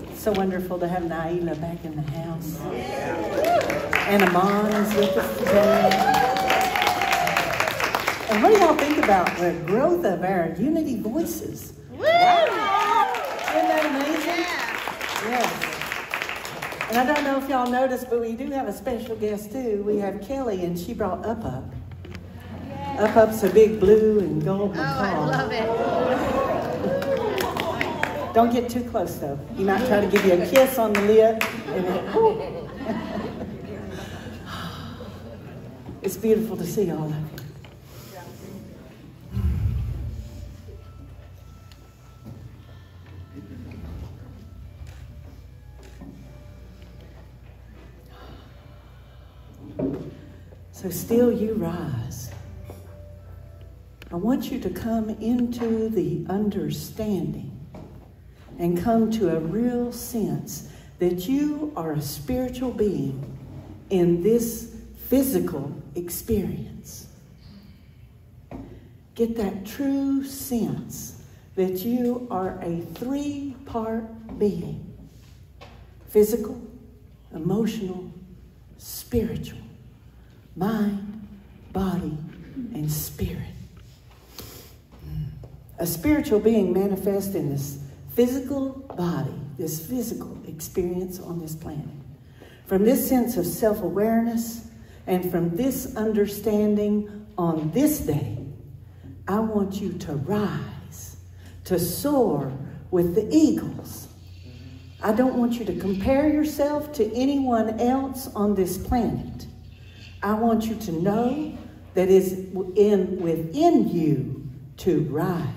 It's so wonderful to have Naila back in the house. And Amon is with us today. And what do y'all think about the growth of our Unity voices? Woo! Isn't that amazing? Yes. And I don't know if y'all noticed, but we do have a special guest too. We have Kelly, and she brought Up Up. Up Up's a big blue and gold macaw. I love it. Don't get too close though. He might try to give you a kiss on the lip. And it's beautiful to see all of you. So still you rise. I want you to come into the understanding and come to a real sense that you are a spiritual being in this physical experience. Get that true sense that you are a three-part being: physical, emotional, spiritual. Mind, body, and spirit. A spiritual being manifests in this physical body, this physical experience on this planet. From this sense of self-awareness and from this understanding on this day, I want you to rise, to soar with the eagles. I don't want you to compare yourself to anyone else on this planet. I want you to know that it's within you to rise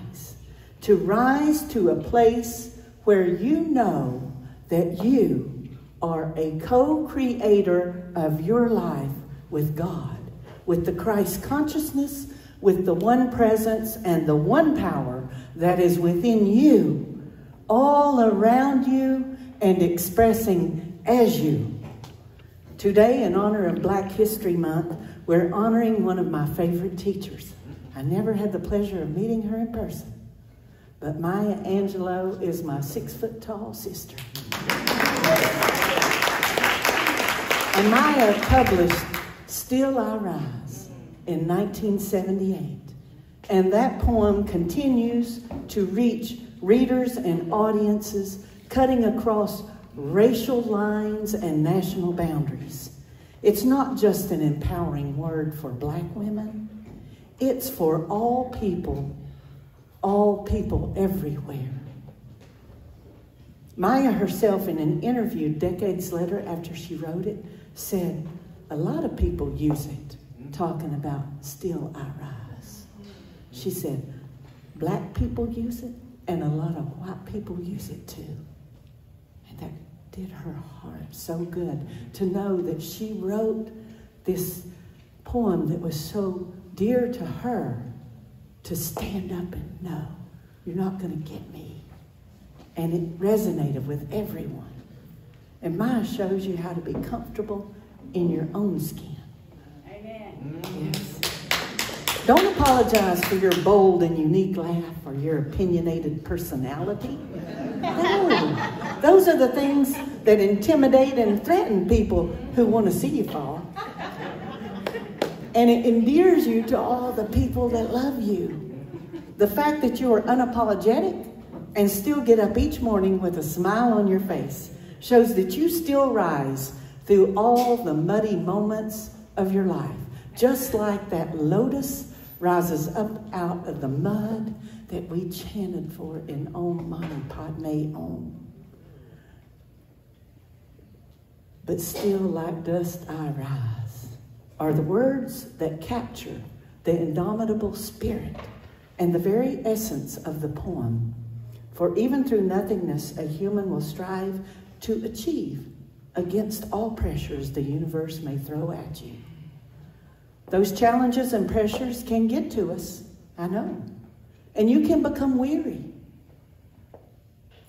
to a place where you know that you are a co-creator of your life with God, with the Christ consciousness, with the one presence and the one power that is within you, all around you and expressing as you. Today, in honor of Black History Month, we're honoring one of my favorite teachers. I never had the pleasure of meeting her in person, but Maya Angelou is my 6-foot-tall sister. And Maya published Still I Rise in 1978. And that poem continues to reach readers and audiences cutting across racial lines and national boundaries. It's not just an empowering word for Black women. It's for all people everywhere. Maya herself, in an interview decades later after she wrote it, said, a lot of people use it, talking about Still I Rise. She said, Black people use it, and a lot of white people use it too. And that did her heart so good to know that she wrote this poem that was so dear to her, to stand up and know, you're not going to get me. And it resonated with everyone. And Maya shows you how to be comfortable in your own skin. Amen. Yes. Don't apologize for your bold and unique laugh or your opinionated personality. No. Those are the things that intimidate and threaten people who want to see you fall. And it endears you to all the people that love you. The fact that you are unapologetic and still get up each morning with a smile on your face shows that you still rise through all the muddy moments of your life. Just like that lotus rises up out of the mud that we chanted for in Om Mani Padme Om. But still like dust I rise are the words that capture the indomitable spirit and the very essence of the poem. For even through nothingness, a human will strive to achieve against all pressures the universe may throw at you. Those challenges and pressures can get to us, I know. And you can become weary.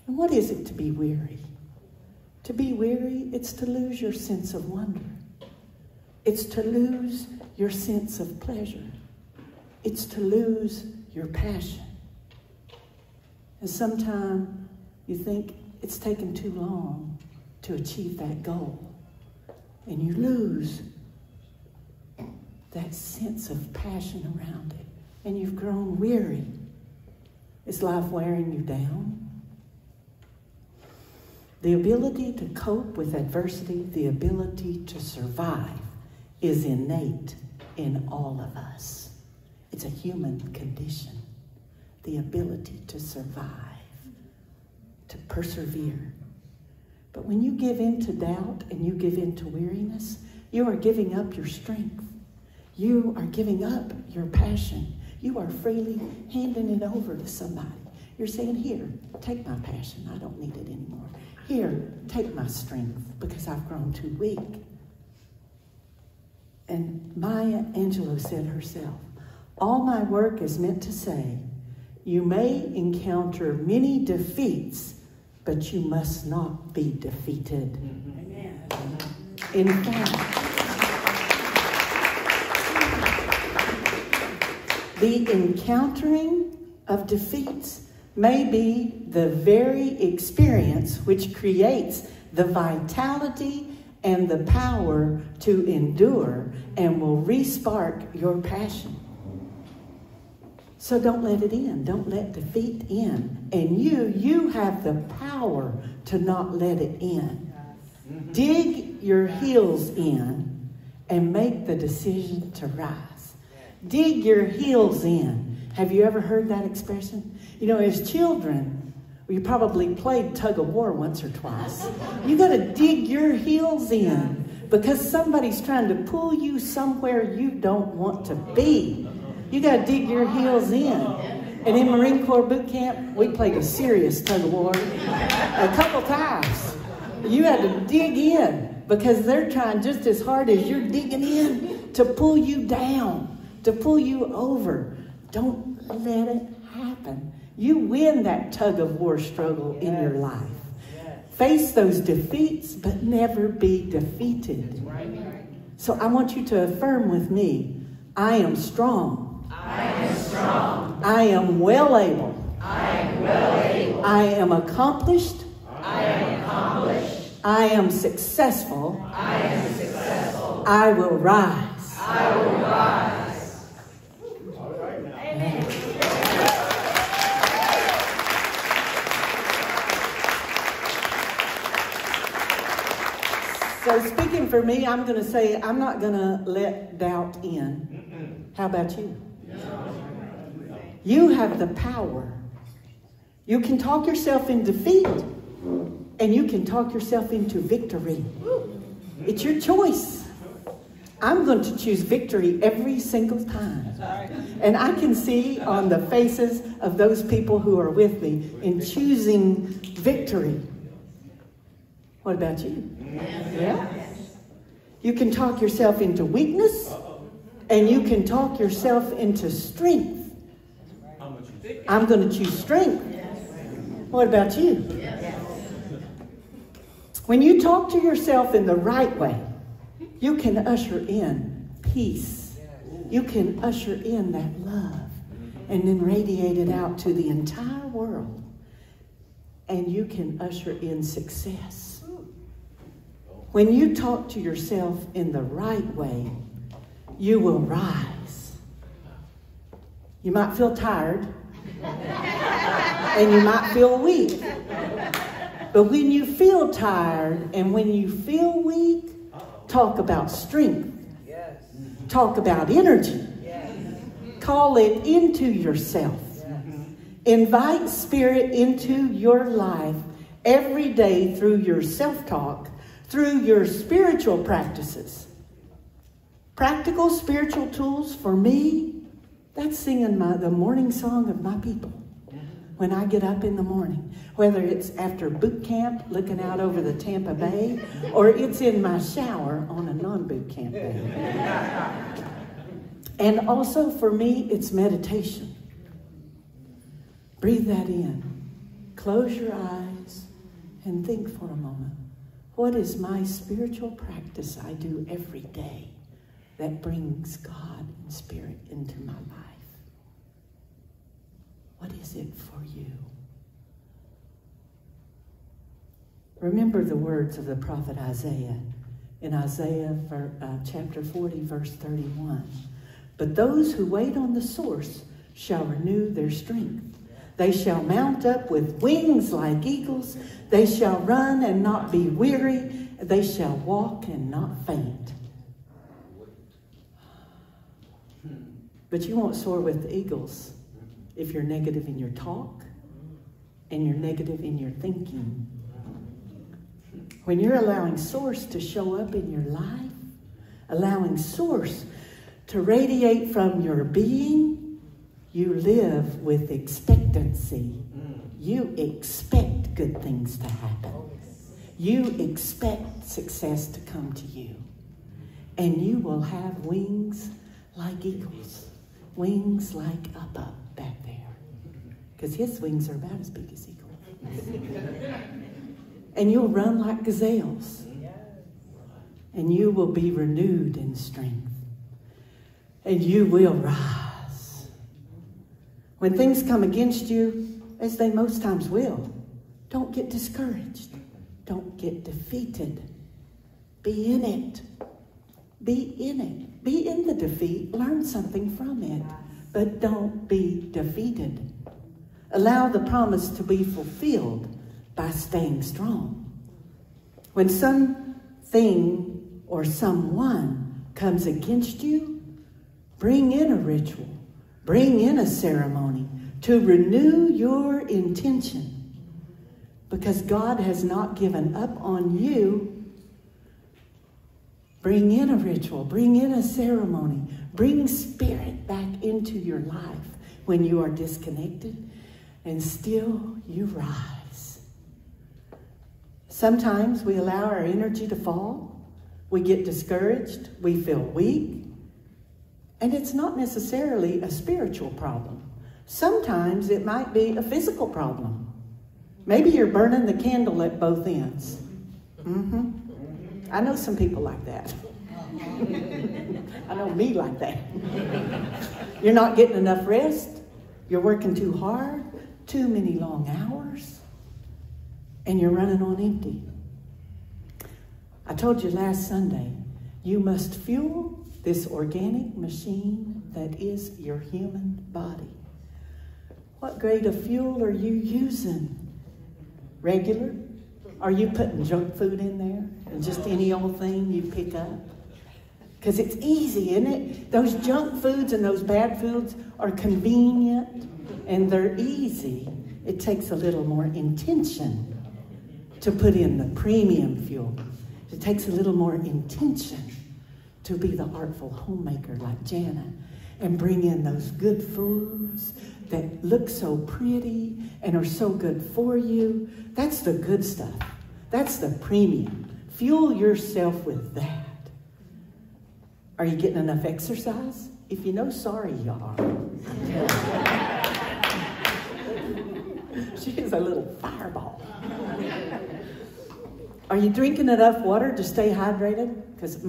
And what is it to be weary? To be weary, it's to lose your sense of wonder. It's to lose your sense of pleasure. It's to lose your passion. And sometimes you think it's taken too long to achieve that goal. And you lose that sense of passion around it. And you've grown weary. Is life wearing you down? The ability to cope with adversity, the ability to survive, is innate in all of us. It's a human condition. The ability to survive, to persevere. But when you give in to doubt and you give in to weariness, you are giving up your strength. You are giving up your passion. You are freely handing it over to somebody. You're saying, here, take my passion. I don't need it anymore. Here, take my strength because I've grown too weak. And Maya Angelou said herself, all my work is meant to say, you may encounter many defeats, but you must not be defeated. Amen. In fact, the encountering of defeats may be the very experience which creates the vitality and the power to endure and will re-spark your passion. So don't let it in. Don't let defeat in. And you have the power to not let it in. Dig your heels in and make the decision to rise. Dig your heels in. Have you ever heard that expression? You know, as children, you probably played tug of war once or twice. You got to dig your heels in because somebody's trying to pull you somewhere you don't want to be. You got to dig your heels in. And in Marine Corps boot camp, we played a serious tug of war a couple times. You had to dig in because they're trying just as hard as you're digging in to pull you down, to pull you over. Don't let it happen. You win that tug of war struggle in your life. Face those defeats, but never be defeated. So I want you to affirm with me, I am strong. I am strong. I am well able. I am well able. I am accomplished. I am accomplished. I am successful. I am successful. I will rise. I will rise. All right now. Amen. So speaking for me, I'm going to say I'm not going to let doubt in. How about you? You have the power. You can talk yourself in defeat, and you can talk yourself into victory. It's your choice. I'm going to choose victory every single time. And I can see on the faces of those people who are with me in choosing victory. What about you? Yeah? You can talk yourself into weakness, and you can talk yourself into strength. I'm going to choose strength. What about you? When you talk to yourself in the right way, you can usher in peace. You can usher in that love and then radiate it out to the entire world. And you can usher in success. When you talk to yourself in the right way, you will rise. You might feel tired. And you might feel weak. But when you feel tired and when you feel weak, talk about strength. Talk about energy. Call it into yourself. Invite spirit into your life every day through your self-talk, through your spiritual practices. Practical spiritual tools for me, that's singing the morning song of my people. When I get up in the morning, whether it's after boot camp, looking out over the Tampa Bay, or it's in my shower on a non-boot camp day. And also for me, it's meditation. Breathe that in. Close your eyes and think for a moment. What is my spiritual practice I do every day that brings God and spirit into my life? What is it for you? Remember the words of the prophet Isaiah in Isaiah chapter 40, verse 31. But those who wait on the source shall renew their strength. They shall mount up with wings like eagles. They shall run and not be weary. They shall walk and not faint. But you won't soar with the eagles if you're negative in your talk and you're negative in your thinking. When you're allowing Source to show up in your life, allowing Source to radiate from your being, you live with expectancy. You expect good things to happen. You expect success to come to you. And you will have wings like eagles. Wings like up back there. Because his wings are about as big as eagles. And you'll run like gazelles. And you will be renewed in strength. And you will rise. When things come against you, as they most times will, don't get discouraged. Don't get defeated. Be in it. Be in it. Be in the defeat. Learn something from it. But don't be defeated. Allow the promise to be fulfilled by staying strong. When something or someone comes against you, bring in a ritual. Bring in a ceremony to renew your intention. Because God has not given up on you. Bring in a ritual. Bring in a ceremony. Bring spirit back into your life when you are disconnected. And still you rise. Sometimes we allow our energy to fall. We get discouraged. We feel weak. And it's not necessarily a spiritual problem. Sometimes it might be a physical problem. Maybe you're burning the candle at both ends. I know some people like that. I know me like that. You're not getting enough rest. You're working too hard. Too many long hours. And you're running on empty. I told you last Sunday, you must fuel this organic machine that is your human body. What grade of fuel are you using? Regular? Are you putting junk food in there? And just any old thing you pick up? Because it's easy, isn't it? Those junk foods and those bad foods are convenient and they're easy. It takes a little more intention to put in the premium fuel. It takes a little more intention to be the artful homemaker like Jana and bring in those good foods that look so pretty and are so good for you. That's the good stuff. That's the premium. Fuel yourself with that. Are you getting enough exercise? If you know, sorry you are. She is a little fireball. Are you drinking enough water to stay hydrated? Because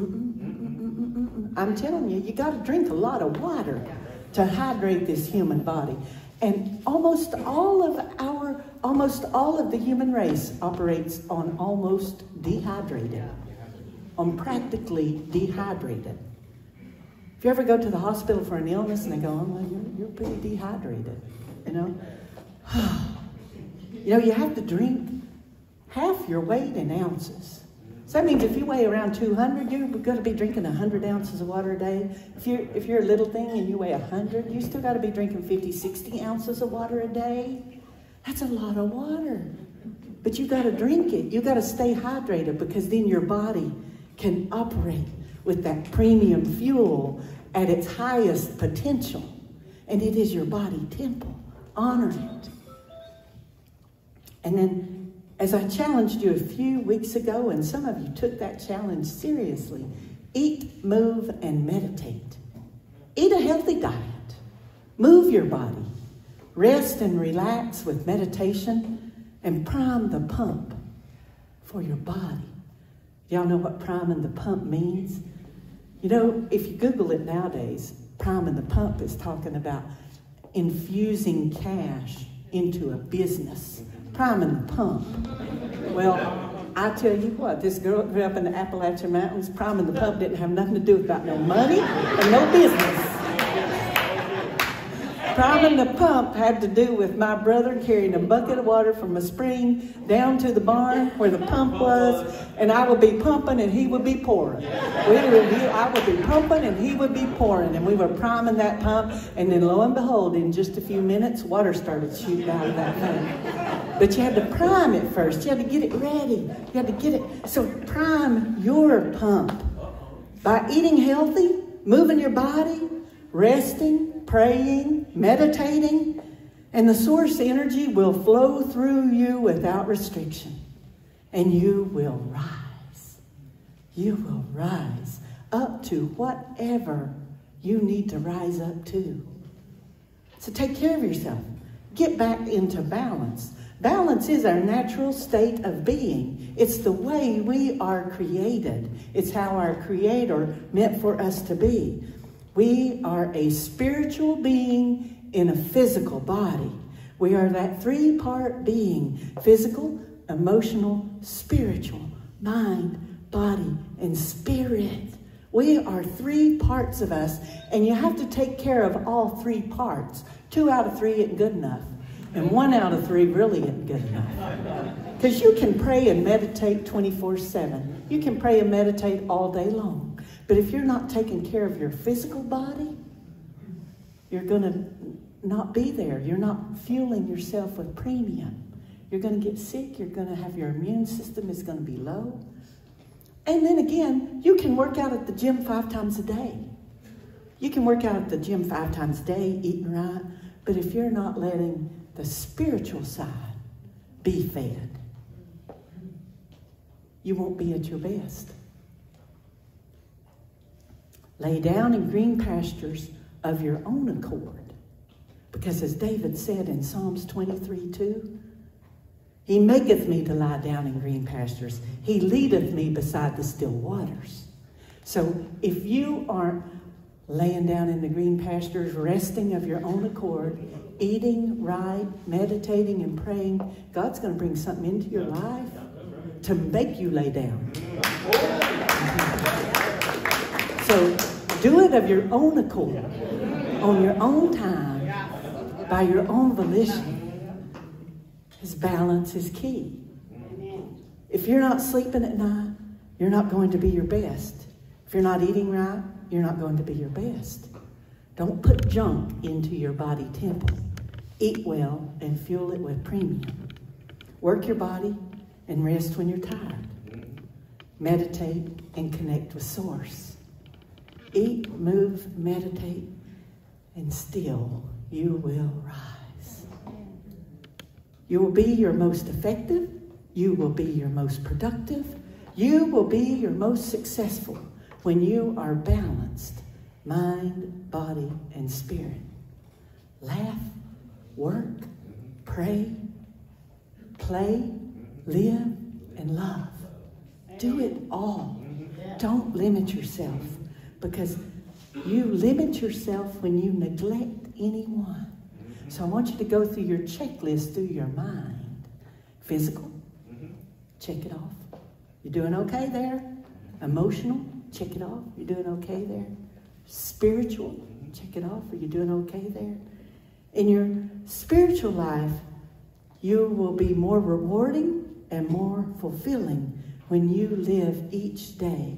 I'm telling you, you got to drink a lot of water to hydrate this human body. And almost all of the human race operates on almost dehydrated, on practically dehydrated. If you ever go to the hospital for an illness and they go, oh, well, you're pretty dehydrated, you know. You know, you have to drink half your weight in ounces. So that means if you weigh around 200, you're going to be drinking 100 ounces of water a day. If you're a little thing and you weigh 100, you still got to be drinking 50, 60 ounces of water a day. That's a lot of water. But you got to drink it. You got to stay hydrated because then your body can operate with that premium fuel at its highest potential. And it is your body temple. Honor it. And then, as I challenged you a few weeks ago, and some of you took that challenge seriously, eat, move, and meditate. Eat a healthy diet. Move your body. Rest and relax with meditation and prime the pump for your body. Y'all know what priming the pump means? You know, if you Google it nowadays, priming the pump is talking about infusing cash into a business. Priming the pump. Well, I tell you what, this girl grew up in the Appalachian Mountains. Priming the pump didn't have nothing to do with about no money and no business. Priming the pump had to do with my brother carrying a bucket of water from a spring down to the barn where the pump was, and I would be pumping and he would be pouring. I would be pumping and he would be pouring, and we were priming that pump, and then lo and behold, in just a few minutes, water started shooting out of that pump. But you had to prime it first. You had to get it ready. You had to get it. So prime your pump by eating healthy, moving your body, resting, praying, meditating, and the source energy will flow through you without restriction. And you will rise. You will rise up to whatever you need to rise up to. So take care of yourself. Get back into balance. Balance is our natural state of being. It's the way we are created. It's how our Creator meant for us to be. We are a spiritual being in a physical body. We are that three-part being: physical, emotional, spiritual, mind, body, and spirit. We are three parts of us, and you have to take care of all three parts. 2 out of 3 isn't good enough, and 1 out of 3 really isn't good enough. Because you can pray and meditate 24/7. You can pray and meditate all day long. But if you're not taking care of your physical body, you're going to not be there. You're not fueling yourself with premium. You're going to get sick. You're going to have your immune system is going to be low. And then again, you can work out at the gym 5 times a day. You can work out at the gym 5 times a day, eating right. But if you're not letting the spiritual side be fed, you won't be at your best. Lay down in green pastures of your own accord. Because as David said in Psalms 23:2, He maketh me to lie down in green pastures. He leadeth me beside the still waters. So if you aren't laying down in the green pastures, resting of your own accord, eating right, meditating and praying, God's going to bring something into your life to make you lay down. So do it of your own accord, on your own time, by your own volition. His balance is key. If you're not sleeping at night, you're not going to be your best. If you're not eating right, you're not going to be your best. Don't put junk into your body temple. Eat well and fuel it with premium. Work your body and rest when you're tired. Meditate and connect with Source. Eat, move, meditate, and still you will rise. You will be your most effective. You will be your most productive. You will be your most successful when you are balanced, mind, body, and spirit. Laugh, work, pray, play, live, and love. Do it all. Don't limit yourself, because you limit yourself when you neglect anyone. So I want you to go through your checklist through your mind. Physical, check it off. You doing okay there? Emotional, check it off. You doing okay there? Spiritual, check it off. Are you doing okay there? In your spiritual life, you will be more rewarding and more fulfilling when you live each day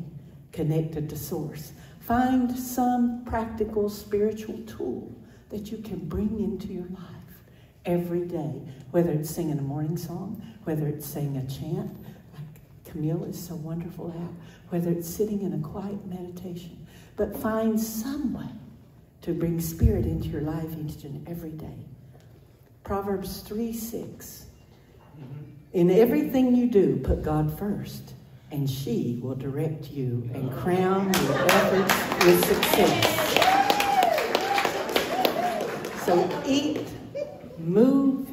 connected to Source. Find some practical spiritual tool that you can bring into your life every day, whether it's singing a morning song, whether it's saying a chant, like Camille is so wonderful at, whether it's sitting in a quiet meditation. But find some way to bring spirit into your life each and every day. Proverbs 3:6. In everything you do, put God first, and she will direct you and crown your efforts with success. So eat, move,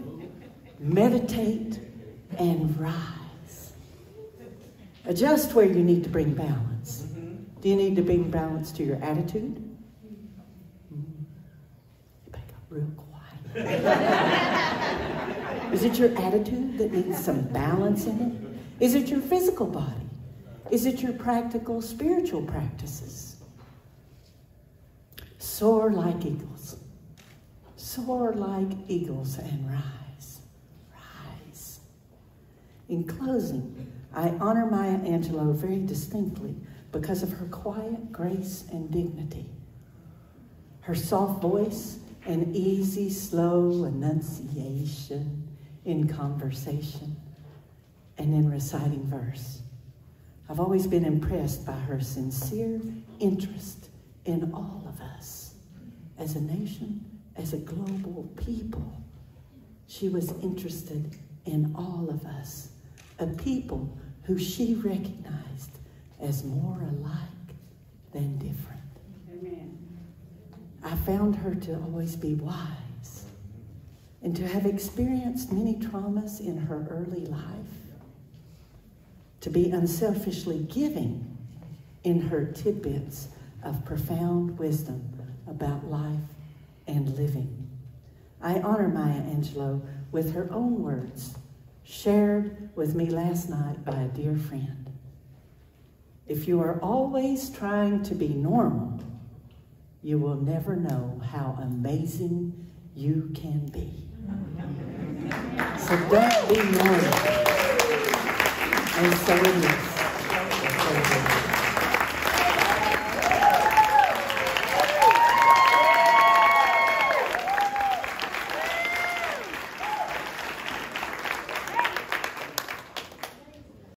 meditate, and rise. Adjust where you need to bring balance. Do you need to bring balance to your attitude? You back up real quiet. Is it your attitude that needs some balance in it? Is it your physical body? Is it your practical spiritual practices? Soar like eagles. Soar like eagles and rise. Rise. In closing, I honor Maya Angelou very distinctly because of her quiet grace and dignity, her soft voice and easy, slow enunciation in conversation and in reciting verse. I've always been impressed by her sincere interest in all of us. As a nation, as a global people, she was interested in all of us, a people who she recognized as more alike than different. Amen. I found her to always be wise and to have experienced many traumas in her early life, to be unselfishly giving in her tidbits of profound wisdom about life and living. I honor Maya Angelou with her own words, shared with me last night by a dear friend. If you are always trying to be normal, you will never know how amazing you can be. So don't be normal. And so it is.